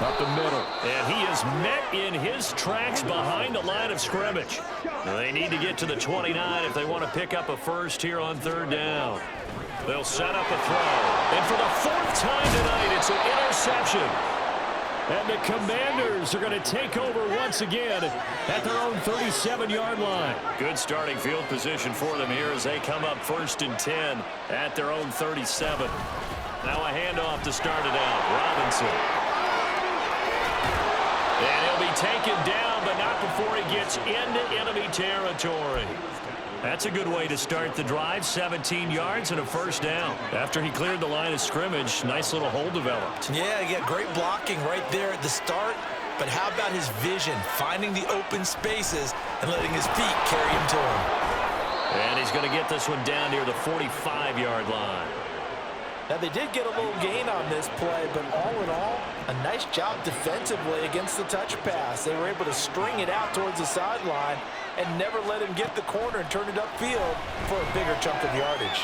Up the middle. And he is met in his tracks behind the line of scrimmage. They need to get to the 29 if they want to pick up a first here on third down. They'll set up a throw. And for the fourth time tonight, it's an interception. And the Commanders are going to take over once again at their own 37-yard line. Good starting field position for them here as they come up 1st and 10 at their own 37. Now a handoff to start it out. Robinson. And he'll be taken down, but not before he gets into enemy territory. That's a good way to start the drive. 17 yards and a first down. After he cleared the line of scrimmage, nice little hole developed. Yeah, great blocking right there at the start. But how about his vision, finding the open spaces and letting his feet carry him to him. And he's going to get this one down near the 45-yard line. Now, they did get a little gain on this play, but all in all, a nice job defensively against the touch pass. They were able to string it out towards the sideline and never let him get the corner and turn it upfield for a bigger chunk of yardage.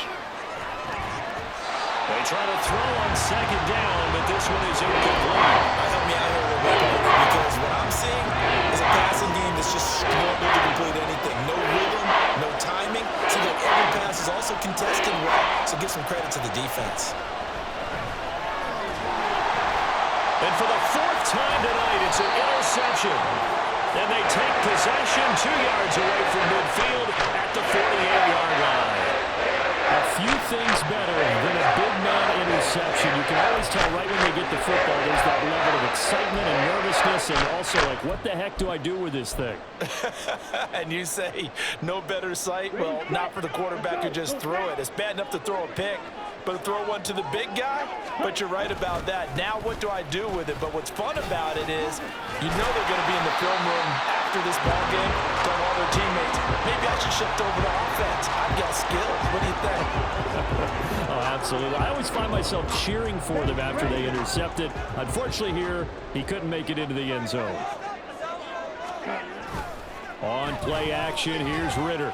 They try to throw on second down, but this one is incomplete. Help me out here a little bit, because what I'm seeing is a passing game that's just struggling to complete anything. No rhythm, no timing. Seems like every pass is also contested well, so give some credit to the defense. And for the fourth time tonight, it's an interception. And they take possession 2 yards away from midfield at the 48-yard line. A few things better than a big man interception. You can always tell right when they get the football, there's that level of excitement and nervousness, and also like, what the heck do I do with this thing? And you say, no better sight? Well, not for the quarterback who just threw it. It's bad enough to throw a pick, but to throw one to the big guy? But you're right about that. Now what do I do with it? But what's fun about it is, you know they're going to be in the film room after this ball game, telling all their teammates, maybe I should shift over to offense. I've got skills. What do you think? Oh, absolutely. I always find myself cheering for them after they intercept it. Unfortunately here, he couldn't make it into the end zone. On play action, here's Ritter.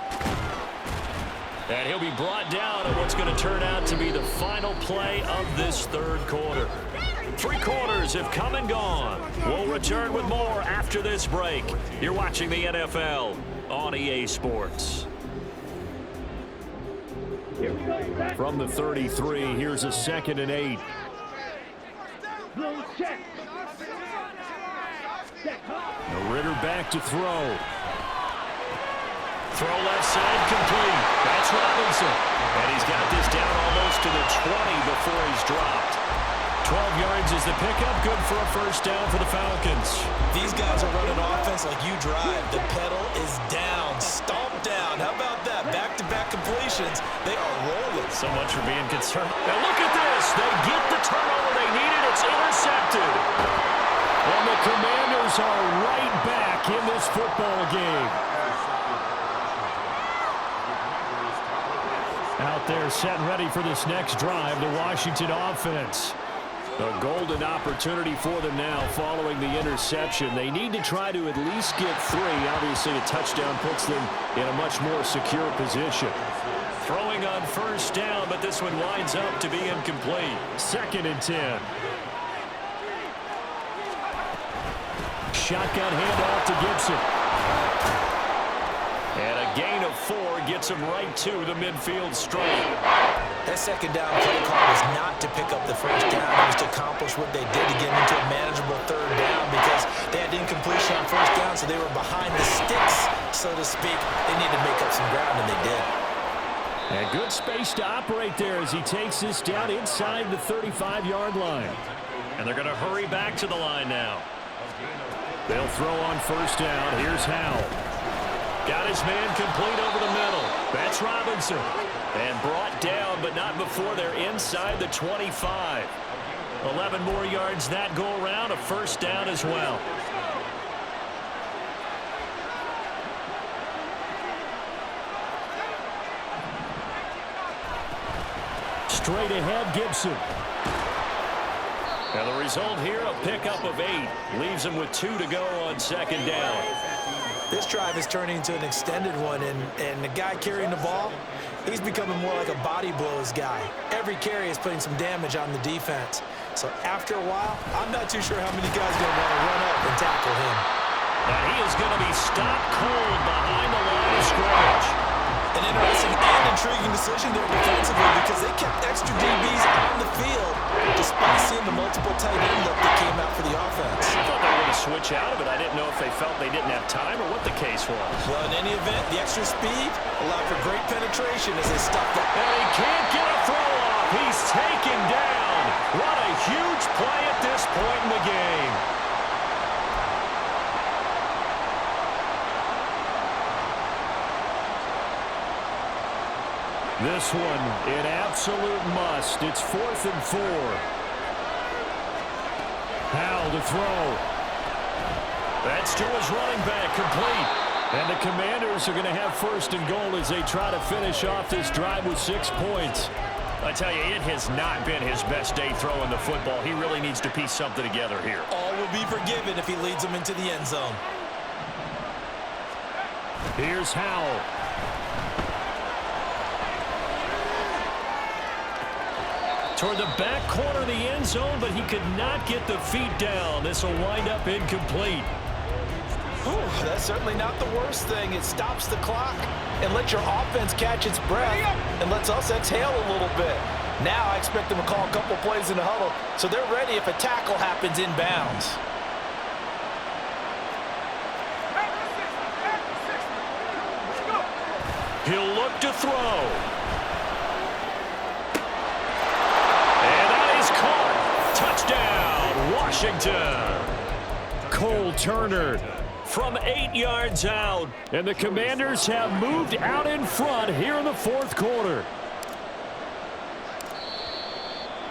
And he'll be brought down on what's going to turn out to be the final play of this third quarter. 3 quarters have come and gone. We'll return with more after this break. You're watching the NFL on EA Sports. From the 33, here's a 2nd and 8. Now Ritter back to throw. Throw left side complete. That's Robinson. And he's got this down almost to the 20 before he's dropped. 12 yards is the pickup. Good for a first down for the Falcons. These guys are running offense like you drive. The pedal is down. Stomp down. How about that? Back-to-back completions. They are rolling. So much for being concerned. Now look at this. They get the turnover they needed. It's intercepted. And the Commanders are right back in this football game. Out there set and ready for this next drive, the Washington offense. A golden opportunity for them now following the interception. They need to try to at least get 3. Obviously, a touchdown puts them in a much more secure position. Throwing on first down, but this one winds up to be incomplete. 2nd and 10. Shotgun handoff to Gibson. And a gain of 4 gets him right to the midfield stripe. That second down play call was not to pick up the first down. It was to accomplish what they did to get into a manageable third down because they had incompletion on first down, so they were behind the sticks, so to speak. They needed to make up some ground, and they did. And good space to operate there as he takes this down inside the 35-yard line. And they're going to hurry back to the line now. They'll throw on first down. Here's Howell. Got his man complete over the middle. That's Robinson. And brought down, but not before they're inside the 25. 11 more yards that go around. A first down as well. Straight ahead, Gibson. And the result here, a pickup of 8. Leaves him with 2 to go on second down. This drive is turning into an extended one, and the guy carrying the ball, he's becoming more like a body blows guy. Every carry is putting some damage on the defense. So after a while, I'm not too sure how many guys are going to want to run up and tackle him. And he is going to be stopped cold behind the line of scrimmage. An interesting and intriguing decision there defensively because they kept extra DBs on the field despite seeing the multiple tight end look that came out for the offense. I thought they were going to switch out of it. I didn't know if they felt they didn't have time or what the case was. Well, in any event, the extra speed allowed for great penetration as they stopped that. And he can't get a throw off. He's taken down. What a huge play at this point in the game. This one, an absolute must. It's 4th and 4. Howell to throw. That's to his running back, complete. And the Commanders are going to have 1st and goal as they try to finish off this drive with 6 points. I tell you, it has not been his best day throwing the football. He really needs to piece something together here. All will be forgiven if he leads them into the end zone. Here's Howell. Toward the back corner of the end zone, but he could not get the feet down. This will wind up incomplete. Whew, that's certainly not the worst thing. It stops the clock and lets your offense catch its breath and lets us exhale a little bit. Now I expect them to call a couple plays in the huddle so they're ready if a tackle happens inbounds. He'll look to throw. Touchdown, Washington. Cole Turner from 8 yards out. And the Commanders have moved out in front here in the 4th quarter.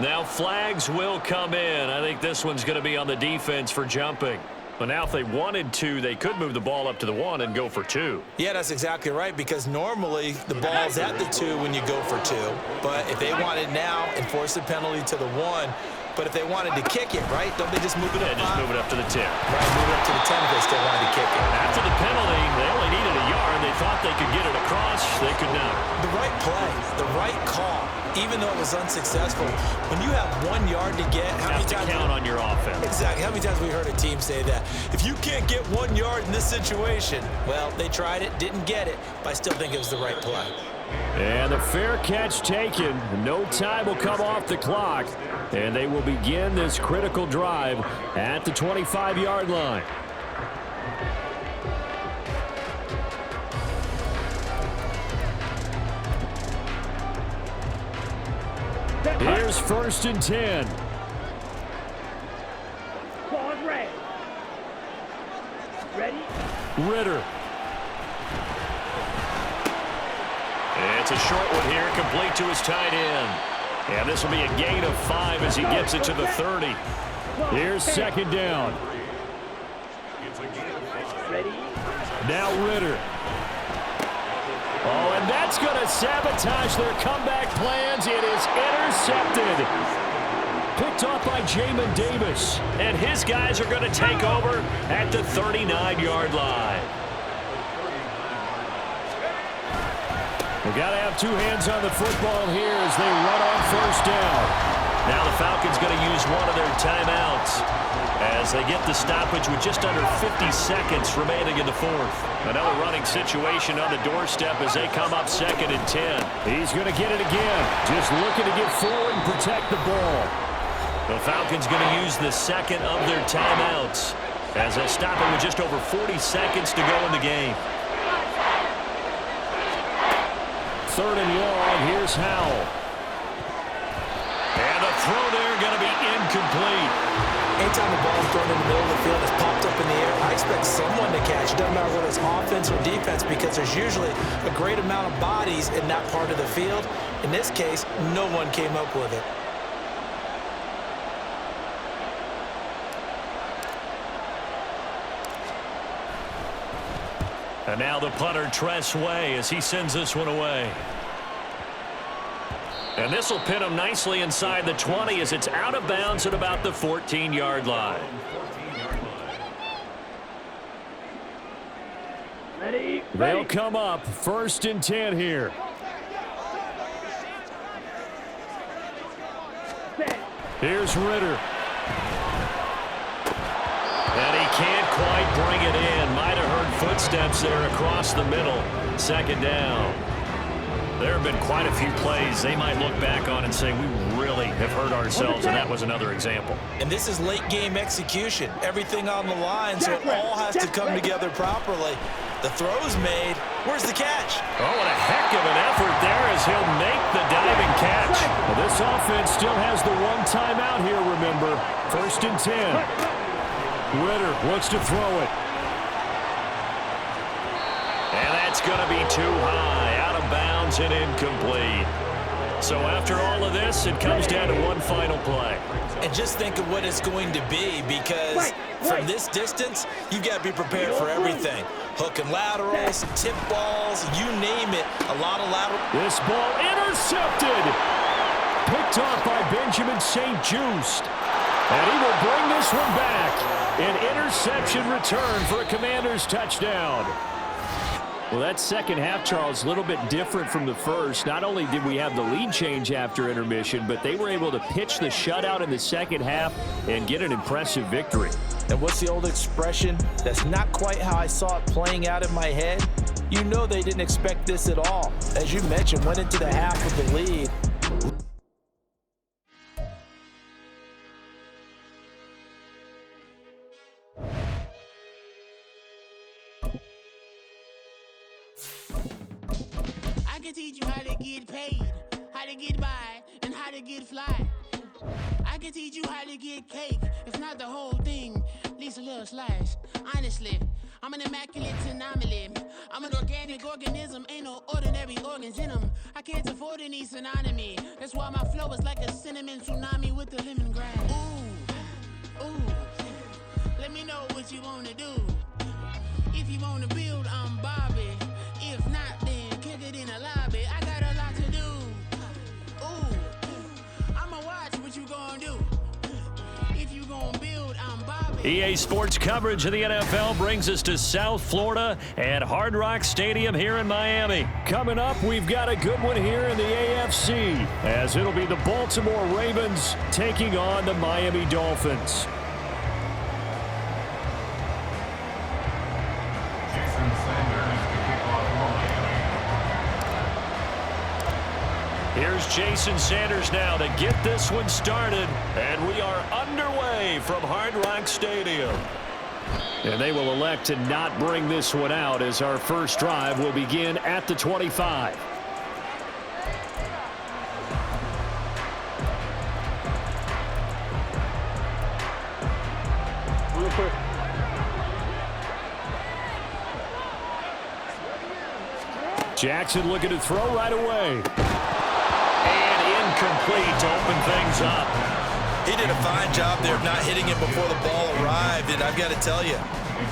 Now flags will come in. I think this one's going to be on the defense for jumping. But now if they wanted to, they could move the ball up to the 1 and go for 2. Yeah, that's exactly right, because normally the ball's at the 2 when you go for 2. But if they want it now, enforce the penalty to the 1. But if they wanted to kick it, right, don't they just move it up? Yeah, just move it up to the 10. Right, move it up to the 10 if they still wanted to kick it. After the penalty, they only needed a yard. They thought they could get it across. They could not. The right play, the right call, even though it was unsuccessful. When you have 1 yard to get, how many times count on your offense? Exactly. How many times have we heard a team say that? If you can't get 1 yard in this situation, well, they tried it, didn't get it, but I still think it was the right play. And the fair catch taken. No time will come off the clock. And they will begin this critical drive at the 25-yard line. Here's 1st and 10. Ritter. It's a short one here, complete to his tight end. And this will be a gain of 5 as he gets it to the 30. Here's 2nd down. Now Ritter. Oh, and that's going to sabotage their comeback plans. It is intercepted. Picked off by Jamin Davis. And his guys are going to take over at the 39-yard line. They've got to have 2 hands on the football here as they run on 1st down. Now the Falcons going to use one of their timeouts as they get the stoppage with just under 50 seconds remaining in the 4th. Another running situation on the doorstep as they come up 2nd and 10. He's going to get it again. Just looking to get forward and protect the ball. The Falcons going to use the 2nd of their timeouts as they stop it with just over 40 seconds to go in the game. 3rd and long. Here's Howell. And the throw there going to be incomplete. Anytime the ball is thrown in the middle of the field, it's popped up in the air, I expect someone to catch. It doesn't matter whether it's offense or defense because there's usually a great amount of bodies in that part of the field. In this case, no one came up with it. And now the punter, Tress Way, as he sends this one away. And this will pin him nicely inside the 20 as it's out of bounds at about the 14-yard line. They'll come up 1st and 10 here. Here's Ritter. And he can't quite bring it in. Might have heard footsteps there across the middle. Second down. There have been quite a few plays they might look back on and say, we really have hurt ourselves, and that was another example. And this is late-game execution. Everything on the line, so it all has to come together properly. The throw's made. Where's the catch? Oh, what a heck of an effort there as he'll make the diving catch. Well, this offense still has the one timeout here, remember. 1st and 10. Ritter looks to throw it. And that's going to be too high, out of bounds and incomplete. So after all of this, it comes down to one final play. And just think of what it's going to be, because from this distance, you've got to be prepared for everything. Hook and laterals, tip balls, you name it. A lot of lateral. This ball intercepted. Picked off by Benjamin St-Juste. And he will bring this one back. An interception return for a Commanders touchdown. Well, that second half, Charles, a little bit different from the first. Not only did we have the lead change after intermission, but they were able to pitch the shutout in the second half and get an impressive victory. And what's the old expression? That's not quite how I saw it playing out in my head. You know they didn't expect this at all. As you mentioned, went into the half with the lead. I can teach you how to get paid, how to get by, and how to get fly. I can teach you how to get cake, if not the whole thing, at least a little slice. Honestly, I'm an immaculate anomaly. I'm an organic organism, ain't no ordinary organs in them. I can't afford any synonymy. That's why my flow is like a cinnamon tsunami with the lemongrass. Ooh, ooh, let me know what you wanna do. If you wanna build, I'm Bobby. If not, then kick it in the lobby. I got a lot to do. Ooh, I'ma watch what you gonna do. If you gonna build, I'm Bobby. EA Sports coverage of the NFL brings us to South Florida at Hard Rock Stadium here in Miami. Coming up, we've got a good one here in the AFC, as it'll be the Baltimore Ravens taking on the Miami Dolphins. Here's Jason Sanders now to get this one started. And we are underway from Hard Rock Stadium. And they will elect to not bring this one out, as our first drive will begin at the 25. Real quick. Jackson looking to throw right away. Incomplete to open things up. He did a fine job there of not hitting it before the ball arrived, and I've got to tell you,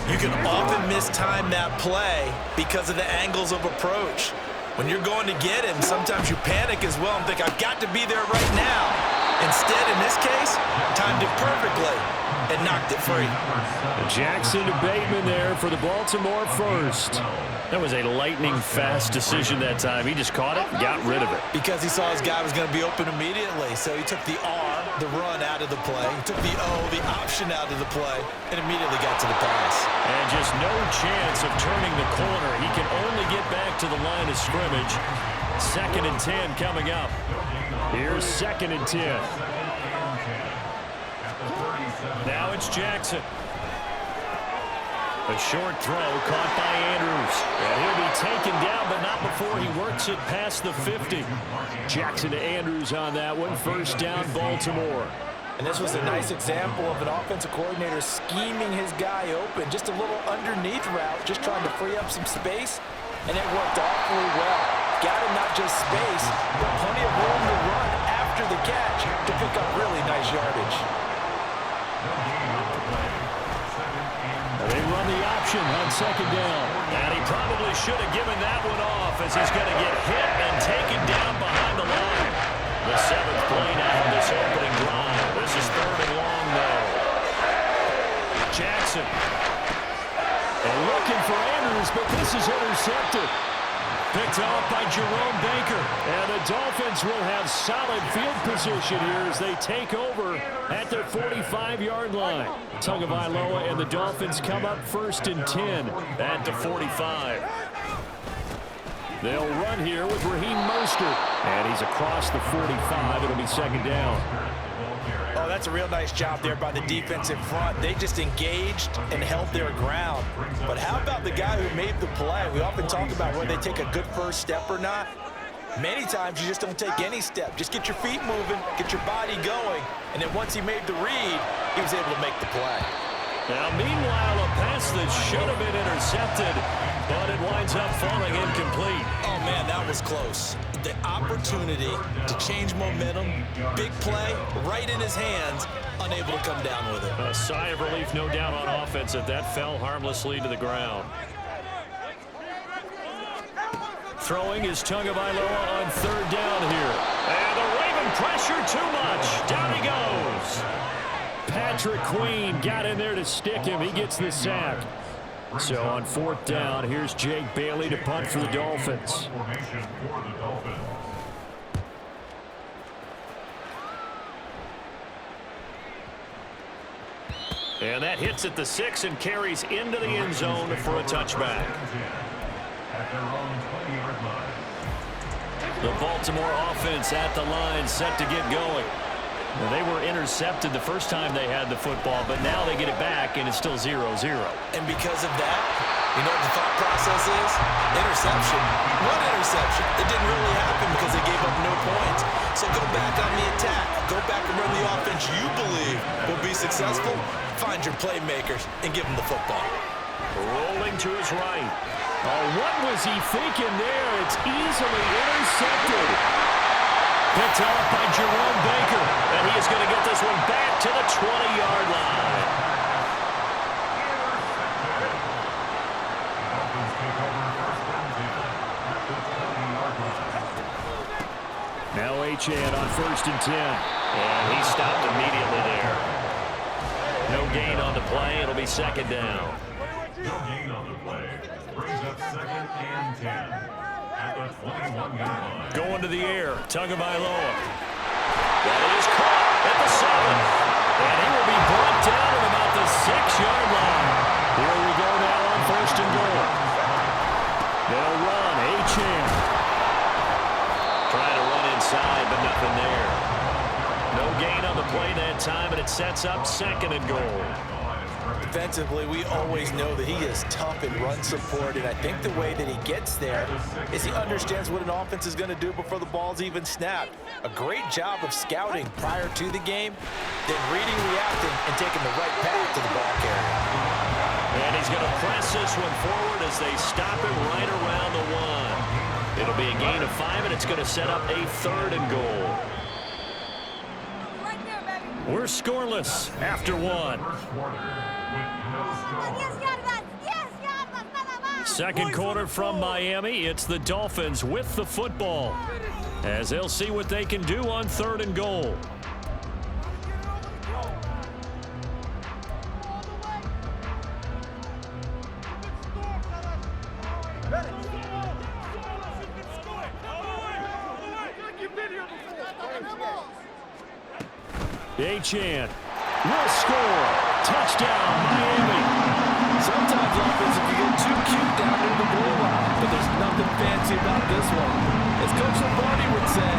you can often mistime that play because of the angles of approach. When you're going to get him, sometimes you panic as well and think, I've got to be there right now. Instead, in this case, timed it perfectly and knocked it free. Jackson to Bateman there for the Baltimore first. That was a lightning-fast decision that time. He just caught it and got rid of it. Because he saw his guy was going to be open immediately. So he took the R, the run, out of the play. He took the O, the option, out of the play, and immediately got to the pass. And just no chance of turning the corner. He can only get back to the line of scrimmage. 2nd and 10 coming up. Here's 2nd and 10. Now it's Jackson. A short throw caught by Andrews. And he'll be taken down, but not before he works it past the 50. Jackson to Andrews on that one. First down, Baltimore. And this was a nice example of an offensive coordinator scheming his guy open. Just a little underneath route, just trying to free up some space. And it worked awfully well. Got him not just space, but plenty of room to run after the catch to pick up really nice yardage. They run the option on 2nd down. And he probably should have given that one off, as he's going to get hit and taken down behind the line. The 7th play now of this opening drive. This is 3rd and long, though. Jackson. And looking for Andrews, but this is intercepted. Picked off by Jerome Baker. And the Dolphins will have solid field position here as they take over at their 45-yard line. Tagovailoa and the Dolphins come up 1st and 10 at the 45. They'll run here with Raheem Mostert. And he's across the 45. It'll be 2nd down. Oh, that's a real nice job there by the defense in front. They just engaged and held their ground. But how about the guy who made the play? We often talk about whether they take a good first step or not. Many times you just don't take any step. Just get your feet moving, get your body going, and then once he made the read, he was able to make the play. Now, meanwhile, a pass that should have been intercepted, but it winds up falling incomplete. Oh, man, that was close. The opportunity to change momentum, big play, right in his hands, unable to come down with it. A sigh of relief, no doubt, on offense that fell harmlessly to the ground. Throwing is Tagovailoa on 3rd down here. And the Raven pressure too much. Down he goes. Patrick Queen got in there to stick him. He gets the sack. So on 4th down, here's Jake Bailey to punt for the Dolphins. And that hits at the 6 and carries into the end zone for a touchback. The Baltimore offense at the line, set to get going. Well, they were intercepted the first time they had the football, but now they get it back, and it's still 0-0. And because of that, you know what the thought process is? Interception. What interception? It didn't really happen because they gave up no points. So go back on the attack. Go back and run the offense you believe will be successful. Find your playmakers and give them the football. Rolling to his right. Oh, what was he thinking there? It's easily intercepted. Picked off by Jerome Baker. And he is going to get this one back to the 20-yard line. Now Achane on 1st and 10. And he stopped immediately there. No gain on the play. It'll be 2nd down. No gain on the play. Brings up 2nd and 10. At the 21-yard line. Going to the air, Tagovailoa. That is caught at the 7. And he will be brought down at about the 6-yard line. Here we go now on 1st and goal. They'll run, Achane. Trying to run inside, but nothing there. No gain on the play that time, and it sets up 2nd and goal. Defensively, we always know that he is tough in run support, and I think the way that he gets there is he understands what an offense is going to do before the ball's even snapped. A great job of scouting prior to the game, then reading, reacting, and taking the right path to the ball carrier. And he's going to press this one forward as they stop him right around the 1. It'll be a gain of 5, and it's going to set up a 3rd and goal. We're scoreless after 1. Second quarter from Miami. It's the Dolphins with the football as they'll see what they can do on 3rd and goal. Achane will score. Touchdown, Miami. Sometimes offensive can get too cute down near the goal line, but there's nothing fancy about this one. As Coach Lombardi would say,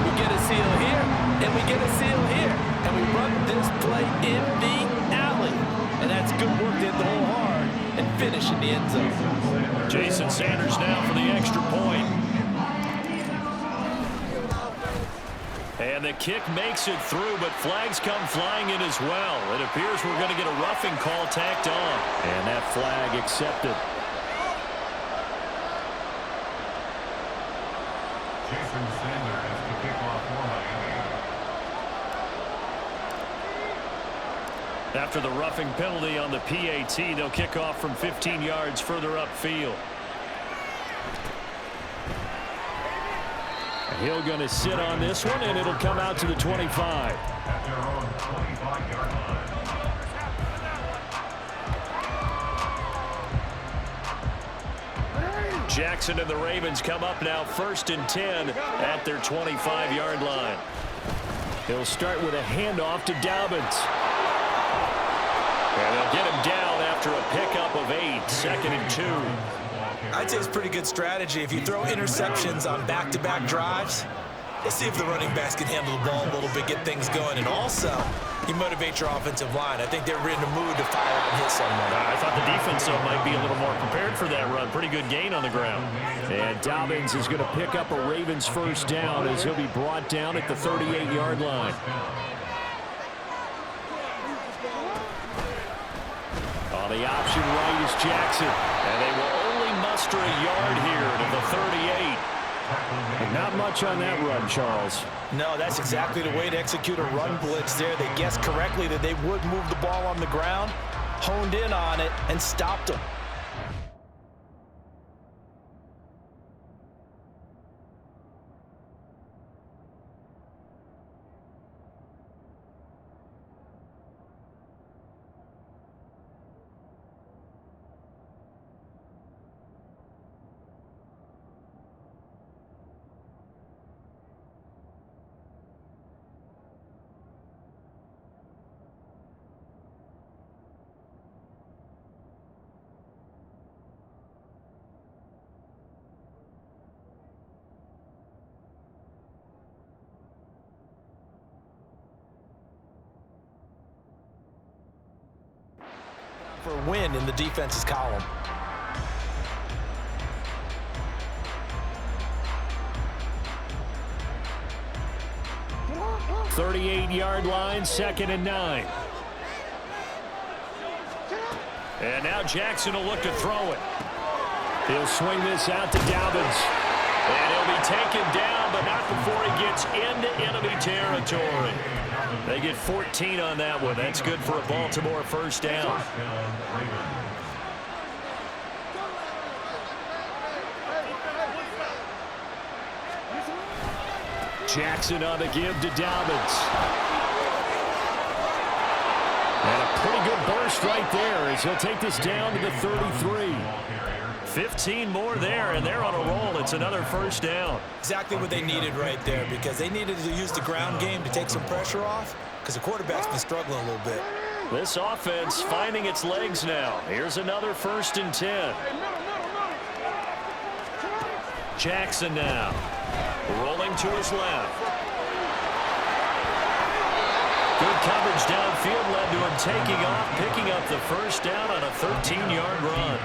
we get a seal here, and we get a seal here, and we run this play in the alley. And that's good work to hit the hole hard and finish in the end zone. Jason Sanders now for the extra point. And the kick makes it through, but flags come flying in as well. It appears we're going to get a roughing call tacked on. And that flag accepted. Jason Sanders to kick off for Miami. After the roughing penalty on the PAT, they'll kick off from 15 yards further upfield. Hill going to sit on this one, and it'll come out to the 25. At their own 25-yard line. Jackson and the Ravens come up now 1st and 10 at their 25-yard line. He'll start with a handoff to Dobbins. And they'll get him down after a pickup of 8, 2nd and 2. I'd say it's pretty good strategy. If you throw interceptions on back-to-back drives, let's see if the running backs can handle the ball a little bit, get things going, and also you motivate your offensive line. I think they're in the mood to fire out and hit someone. I thought the defense, though, might be a little more prepared for that run. Pretty good gain on the ground. And Dobbins is going to pick up a Ravens first down as he'll be brought down at the 38-yard line. On the option right is Jackson. And they will only muster a yard here to the 38. And not much on that run, Charles. No, that's exactly the way to execute a run blitz there. They guessed correctly that they would move the ball on the ground, honed in on it, and stopped them. For a win in the defense's column. .38-yard line, 2nd and 9. And now Jackson will look to throw it. He'll swing this out to Dobbins. And he'll be taken down, but not before he gets into enemy territory. They get 14 on that one. That's good for a Baltimore first down. Jackson on the give to Dobbins. And a pretty good burst right there as he'll take this down to the 33. 15 more there, and they're on a roll. It's another first down. Exactly what they needed right there, because they needed to use the ground game to take some pressure off, because the quarterback's been struggling a little bit. This offense finding its legs now. Here's another 1st and 10. Jackson now rolling to his left. Good coverage downfield led to him taking off, picking up the first down on a 13-yard run.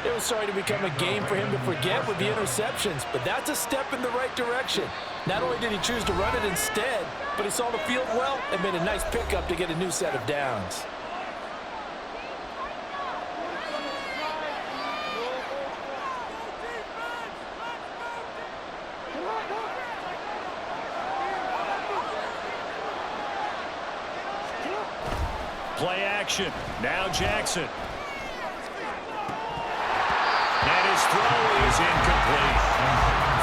It was starting to become a game for him to forget with the interceptions, but that's a step in the right direction. Not only did he choose to run it instead, but he saw the field well and made a nice pickup to get a new set of downs. Play action. Now Jackson. And his throw is incomplete.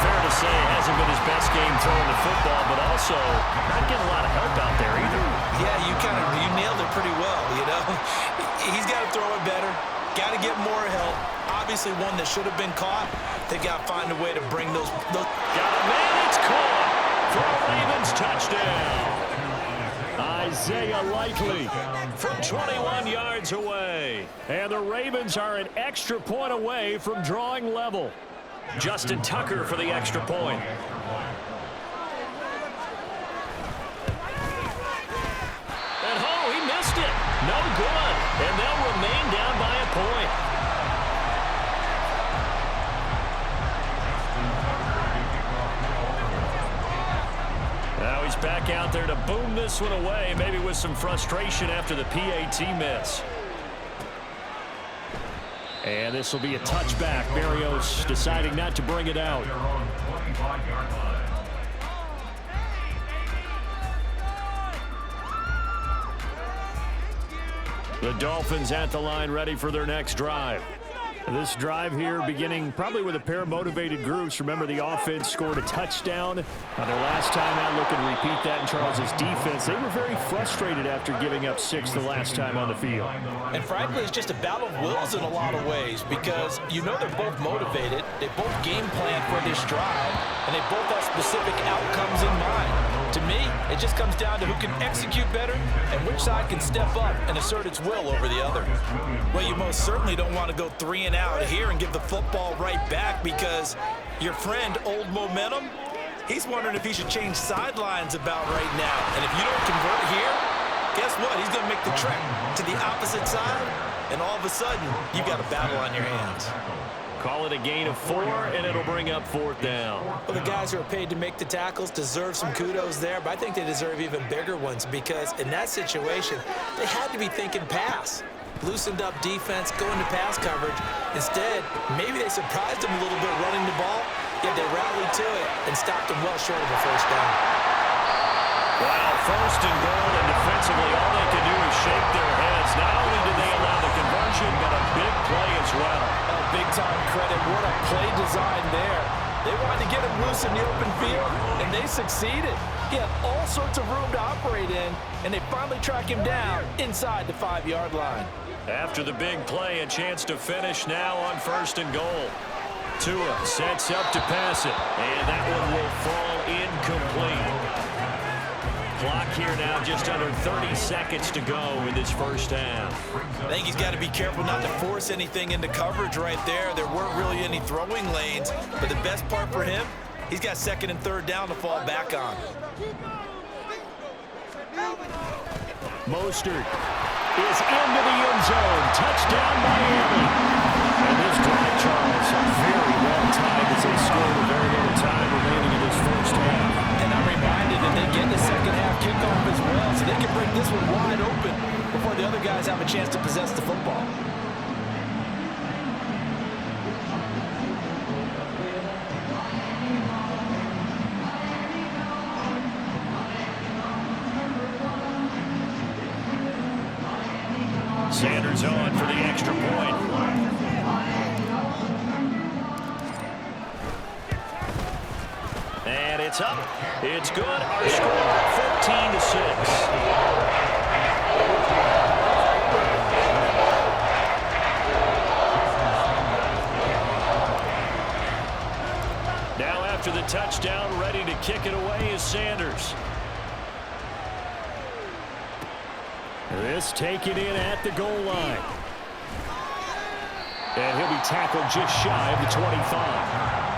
Fair to say, it hasn't been his best game throwing the football, but also not getting a lot of help out there either. Yeah, you nailed it pretty well, you know. He's got to throw it better. Got to get more help. Obviously one that should have been caught. They got to find a way to bring those. Got a man, it's caught for a Ravens touchdown. Isaiah Likely from 21 yards away. And the Ravens are an extra point away from drawing level. Justin Tucker for the extra point. And he missed it. No good. And they'll remain down by a point. Now he's back out there to boom this one away, maybe with some frustration after the PAT miss. And this will be a touchback. Berrios deciding not to bring it out. The Dolphins at the line ready for their next drive. This drive here beginning probably with a pair of motivated groups. Remember, the offense scored a touchdown on their last time out. Looking to repeat that in Charles's defense. They were very frustrated after giving up 6 the last time on the field. And frankly, it's just a battle of wills in a lot of ways because you know they're both motivated. They both game plan for this drive, and they both have specific outcomes in mind. To me, it just comes down to who can execute better and which side can step up and assert its will over the other. Well, you most certainly don't want to go 3 and out here and give the football right back because your friend, Old Momentum, he's wondering if he should change sidelines about right now. And if you don't convert here, guess what? He's going to make the trek to the opposite side, and all of a sudden, you've got a battle on your hands. Call it a gain of 4, and it'll bring up 4th down. Well, the guys who are paid to make the tackles deserve some kudos there, but I think they deserve even bigger ones because in that situation, they had to be thinking pass. Loosened up defense, going to pass coverage. Instead, maybe they surprised them a little bit running the ball, yet they rallied to it and stopped them well short of a first down. Wow, 1st and goal, and defensively all they can do is shake their heads. Not only did they allow the conversion, but a big play as well. Big-time credit. What a play design there. They wanted to get him loose in the open field, and they succeeded. He had all sorts of room to operate in, and they finally track him down inside the 5-yard line. After the big play, a chance to finish now on 1st and goal. Tua sets up to pass it, and that one will fall incomplete. Clock here now just under 30 seconds to go in this first half. I think he's got to be careful not to force anything into coverage right there. There weren't really any throwing lanes, but the best part for him, he's got 2nd and 3rd down to fall back on. Mostert is into the end zone. Touchdown, Miami. And this drive, Charles, very well timed as they scored a very little time remaining in this first half. And I'm reminded that they get the second half kickoff as well, so they can break this one wide open before the other guys have a chance to possess the football. Sanders on for the extra point. And it's up. It's good. Our score, 14-6. Now after the touchdown, ready to kick it away is Sanders. This taken in at the goal line. And he'll be tackled just shy of the 25.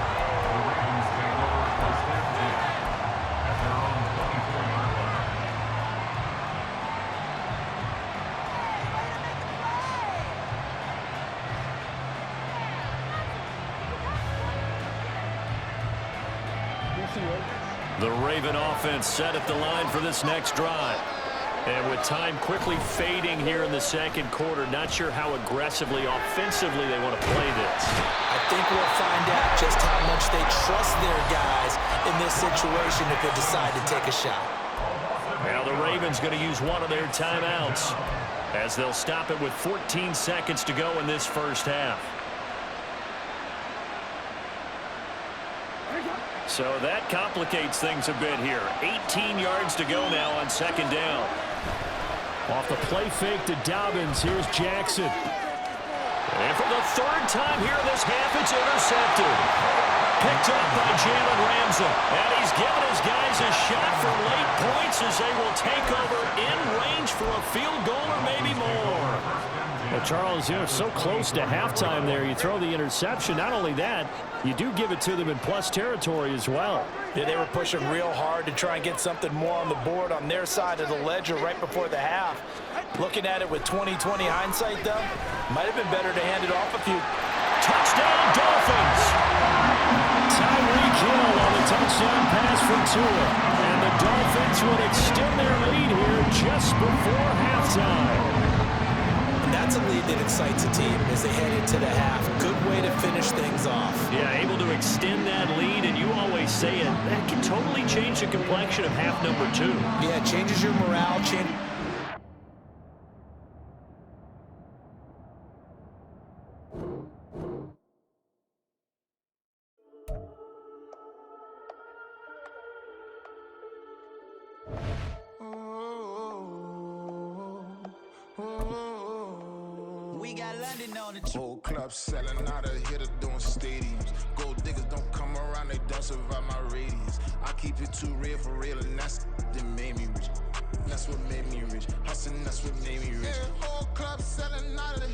The Raven offense set at the line for this next drive. And with time quickly fading here in the second quarter, not sure how aggressively, offensively they want to play this. I think we'll find out just how much they trust their guys in this situation if they decide to take a shot. Now the Ravens going to use one of their timeouts as they'll stop it with 14 seconds to go in this first half. So that complicates things a bit here. 18 yards to go now on 2nd down. Off the play fake to Dobbins, here's Jackson. And for the 3rd time here in this half, it's intercepted. Picked up by Jalen Ramsey. And he's given his guys a shot for late points as they will take over in range for a field goal or maybe more. Well, Charles, you're so close to halftime there. You throw the interception. Not only that, you do give it to them in plus territory as well. Yeah, they were pushing real hard to try and get something more on the board on their side of the ledger right before the half. Looking at it with 20/20 hindsight, though, might have been better to hand it off a few. Touchdown, Dolphins! Tyreek Hill on the touchdown pass from Tua. And the Dolphins would extend their lead here just before halftime. That's a lead that excites a team as they head into the half. Good way to finish things off. Yeah, able to extend that lead, and you always say it, that can totally change the complexion of half number 2. Yeah, it changes your morale. we got London on the Whole club selling out of hitter doing stadiums. Gold diggers don't come around, they don't survive my radius. I keep it too real for real, and that's that made me rich. That's what made me rich. Hustling, that's what made me rich. Yeah, whole club selling out of hitter.